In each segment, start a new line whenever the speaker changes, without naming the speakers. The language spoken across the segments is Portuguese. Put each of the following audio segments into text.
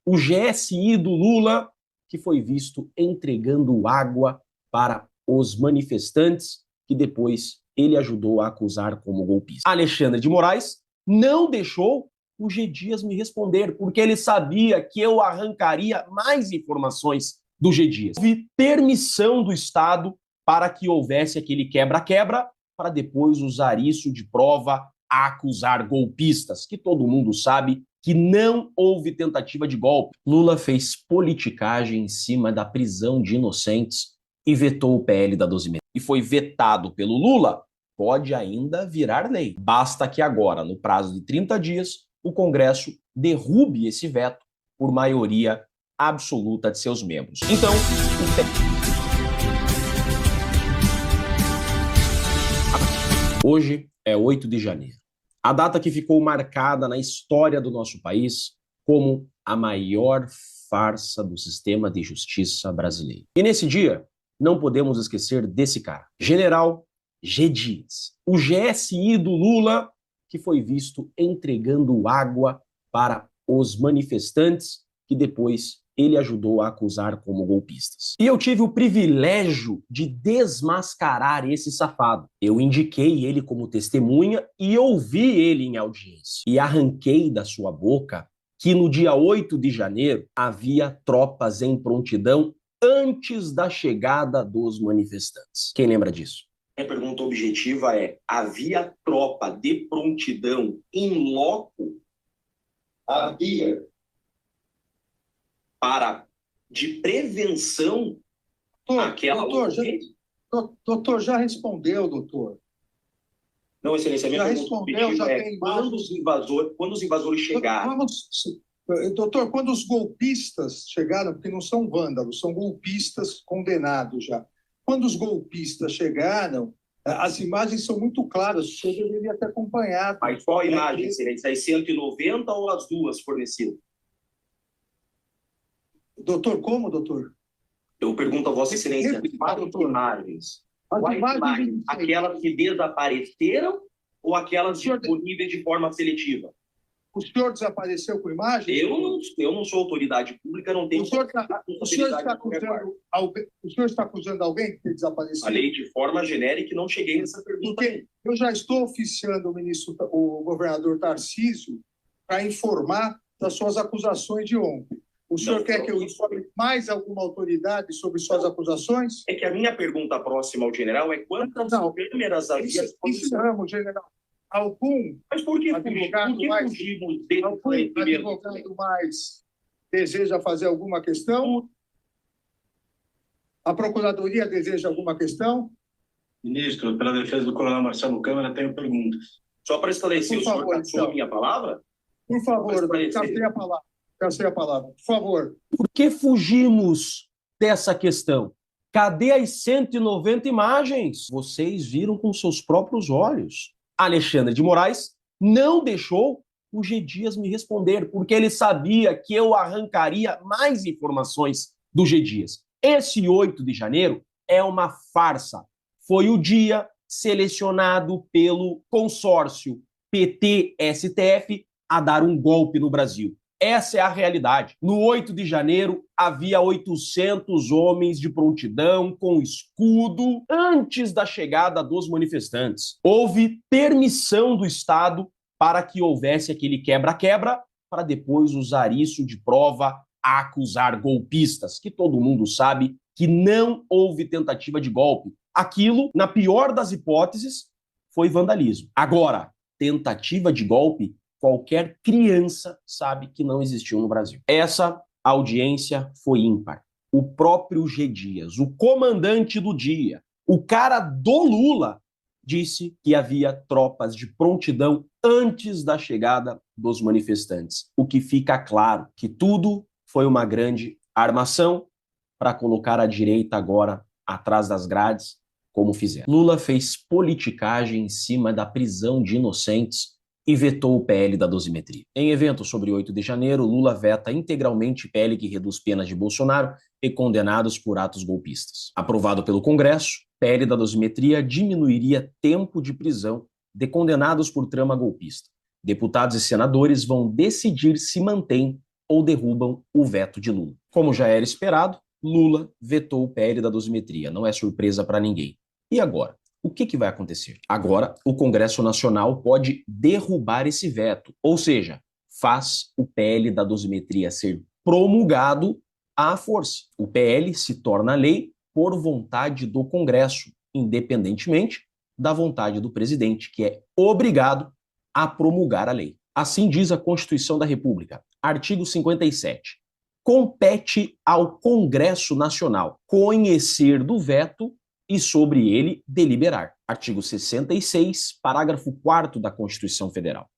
o GSI do Lula, que foi visto entregando água para os manifestantes, que depois ele ajudou a acusar como golpista. Alexandre de Moraes não deixou o G. Dias me responder, porque ele sabia que eu arrancaria mais informações do G. Dias. Houve permissão do Estado para que houvesse aquele quebra-quebra, para depois usar isso de prova a acusar golpistas, que todo mundo sabe que não houve tentativa de golpe. Lula fez politicagem em cima da prisão de inocentes e vetou o PL da dosimetria. E foi vetado pelo Lula, pode ainda virar lei. Basta que agora, no prazo de 30 dias, o Congresso derrube esse veto por maioria absoluta de seus membros. Então, hoje é 8 de janeiro. A data que ficou marcada na história do nosso país como a maior farsa do sistema de justiça brasileiro. E nesse dia, não podemos esquecer desse cara, General G. Dias, o GSI do Lula, que foi visto entregando água para os manifestantes, que depois ele ajudou a acusar como golpistas. E eu tive o privilégio de desmascarar esse safado. Eu indiquei ele como testemunha e ouvi ele em audiência. E arranquei da sua boca que no dia 8 de janeiro havia tropas em prontidão antes da chegada dos manifestantes. Quem lembra disso? A pergunta objetiva é: havia tropa de prontidão em loco? Havia. De prevenção àquela...
Doutor, já respondeu, doutor.
Não, excelência, minha
já
pergunta
respondeu, já
é
tem
quando os invasores chegaram...
Doutor, quando os golpistas chegaram, porque não são vândalos, são golpistas condenados já. Quando os golpistas chegaram, as imagens são muito claras, o senhor deveria ter acompanhado.
Mas qual a imagem, excelência? As 190 ou as duas fornecidas?
Doutor, como, doutor?
Eu pergunto a Vossa Excelência, quais imagens? Quais imagens? Aquelas que desapareceram ou aquelas disponíveis de forma seletiva?
O senhor desapareceu com imagem?
Eu não sou autoridade pública, não tenho...
O senhor está acusando alguém que desapareceu?
Falei de forma genérica e não cheguei nessa pergunta.
Porque eu já estou oficiando o governador Tarcísio para informar das suas acusações de ontem. O senhor quer que eu informe mais alguma autoridade sobre suas acusações?
É que a minha pergunta próxima ao general é quantas câmeras havia...
Ensinamos, general. Algum...
Mas por que
advogado mais deseja fazer alguma questão? A Procuradoria deseja alguma questão?
Ministro, pela defesa do coronel Marcelo Câmara, tenho perguntas.
Só para esclarecer, o senhor caçou a minha palavra?
Por favor, caçei a palavra. Caçei a palavra. Por favor.
Por que fugimos dessa questão? Cadê as 190 imagens? Vocês viram com seus próprios olhos. Alexandre de Moraes não deixou o G. Dias me responder, porque ele sabia que eu arrancaria mais informações do G. Dias. Esse 8 de janeiro é uma farsa. Foi o dia selecionado pelo consórcio PT-STF a dar um golpe no Brasil. Essa é a realidade. No 8 de janeiro, havia 800 homens de prontidão com escudo antes da chegada dos manifestantes. Houve permissão do Estado para que houvesse aquele quebra-quebra, para depois usar isso de prova a acusar golpistas, que todo mundo sabe que não houve tentativa de golpe. Aquilo, na pior das hipóteses, foi vandalismo. Agora, tentativa de golpe, qualquer criança sabe que não existiu no Brasil. Essa audiência foi ímpar. O próprio G. Dias, o comandante do dia, o cara do Lula, disse que havia tropas de prontidão antes da chegada dos manifestantes. O que fica claro que tudo foi uma grande armação para colocar a direita agora atrás das grades, como fizeram. Lula fez politicagem em cima da prisão de inocentes e vetou o PL da dosimetria. Em evento sobre 8 de janeiro, Lula veta integralmente PL que reduz penas de Bolsonaro e condenados por atos golpistas. Aprovado pelo Congresso, PL da dosimetria diminuiria tempo de prisão de condenados por trama golpista. Deputados e senadores vão decidir se mantém ou derrubam o veto de Lula. Como já era esperado, Lula vetou o PL da dosimetria. Não é surpresa para ninguém. E agora? O que vai acontecer? Agora, o Congresso Nacional pode derrubar esse veto, ou seja, faz o PL da dosimetria ser promulgado à força. O PL se torna lei por vontade do Congresso, independentemente da vontade do presidente, que é obrigado a promulgar a lei. Assim diz a Constituição da República, artigo 57. Compete ao Congresso Nacional conhecer do veto e sobre ele deliberar. Artigo 66, parágrafo 4º da Constituição Federal.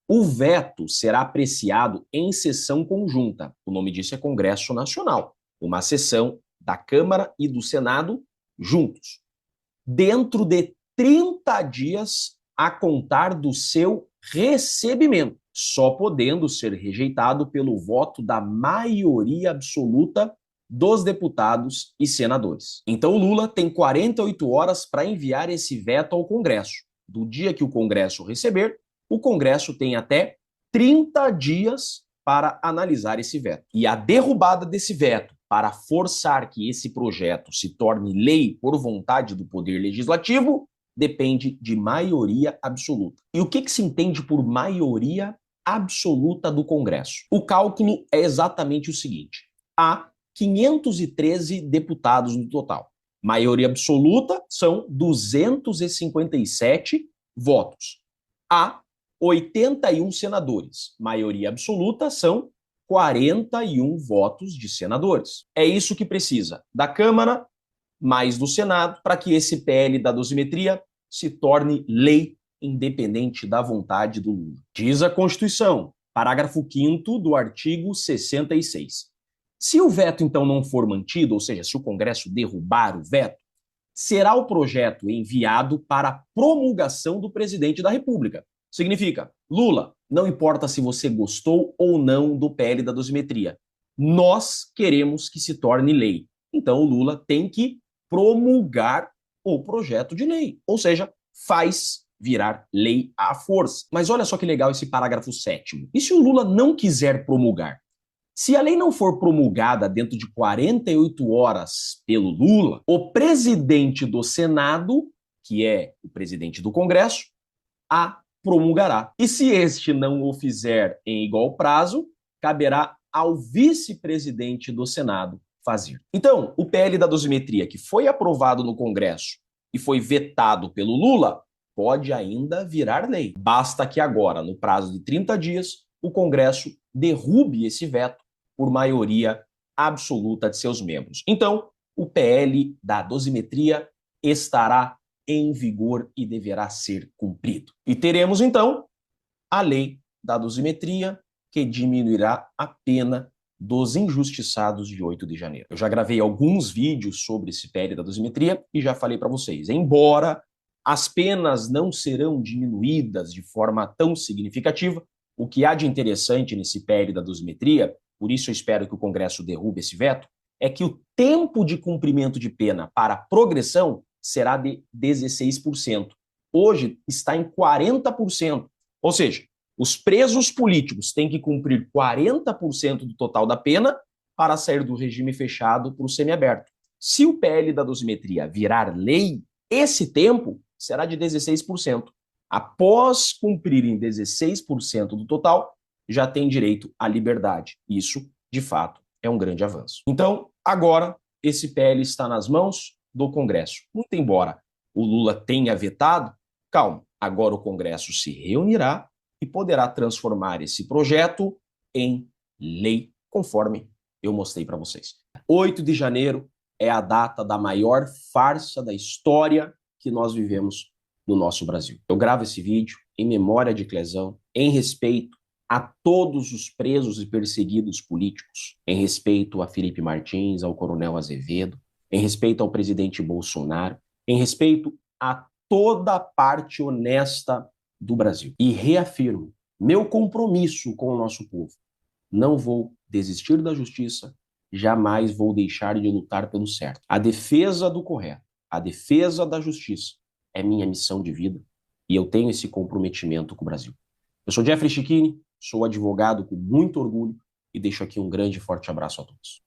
O veto será apreciado em sessão conjunta. O nome disso é Congresso Nacional. Uma sessão da Câmara e do Senado juntos. Dentro de 30 dias a contar do seu recebimento, só podendo ser rejeitado pelo voto da maioria absoluta dos deputados e senadores. Então o Lula tem 48 horas para enviar esse veto ao Congresso. Do dia que o Congresso receber, o Congresso tem até 30 dias para analisar esse veto. E a derrubada desse veto para forçar que esse projeto se torne lei por vontade do Poder Legislativo depende de maioria absoluta. E o que se entende por maioria absoluta do Congresso? O cálculo é exatamente o seguinte: há 513 deputados no total. Maioria absoluta são 257 votos. Há 81 senadores. Maioria absoluta são 41 votos de senadores. É isso que precisa da Câmara mais do Senado para que esse PL da dosimetria se torne lei independente da vontade do Lula. Diz a Constituição, parágrafo 5º do artigo 66. Se o veto, então, não for mantido, ou seja, se o Congresso derrubar o veto, será o projeto enviado para promulgação do presidente da República. Significa, Lula, não importa se você gostou ou não do PL da dosimetria, nós queremos que se torne lei. Então o Lula tem que promulgar o projeto de lei, ou seja, faz virar lei à força. Mas olha só que legal esse parágrafo 7º. E se o Lula não quiser promulgar? Se a lei não for promulgada dentro de 48 horas pelo Lula, o presidente do Senado, que é o presidente do Congresso, a promulgará. E se este não o fizer em igual prazo, caberá ao vice-presidente do Senado fazer. Então, o PL da dosimetria, que foi aprovado no Congresso e foi vetado pelo Lula, pode ainda virar lei. Basta que agora, no prazo de 30 dias, o Congresso derrube esse veto por maioria absoluta de seus membros. Então, o PL da dosimetria estará em vigor e deverá ser cumprido. E teremos, então, a lei da dosimetria, que diminuirá a pena dos injustiçados de 8 de janeiro. Eu já gravei alguns vídeos sobre esse PL da dosimetria e já falei para vocês, embora as penas não serão diminuídas de forma tão significativa, o que há de interessante nesse PL da dosimetria, por isso eu espero que o Congresso derrube esse veto, é que o tempo de cumprimento de pena para progressão será de 16%. Hoje está em 40%. Ou seja, os presos políticos têm que cumprir 40% do total da pena para sair do regime fechado para o semiaberto. Se o PL da dosimetria virar lei, esse tempo será de 16%. Após cumprirem 16% do total, já tem direito à liberdade. Isso, de fato, é um grande avanço. Então, agora, esse PL está nas mãos do Congresso. Muito embora o Lula tenha vetado, calma, agora o Congresso se reunirá e poderá transformar esse projeto em lei, conforme eu mostrei para vocês. 8 de janeiro é a data da maior farsa da história que nós vivemos no nosso Brasil. Eu gravo esse vídeo em memória de Clezão, em respeito a todos os presos e perseguidos políticos, em respeito a Felipe Martins, ao Coronel Azevedo, em respeito ao presidente Bolsonaro, em respeito a toda a parte honesta do Brasil. E reafirmo meu compromisso com o nosso povo. Não vou desistir da justiça, jamais vou deixar de lutar pelo certo. A defesa do correto, a defesa da justiça é minha missão de vida e eu tenho esse comprometimento com o Brasil. Eu sou Jeffrey Chicchini, sou advogado com muito orgulho e deixo aqui um grande e forte abraço a todos.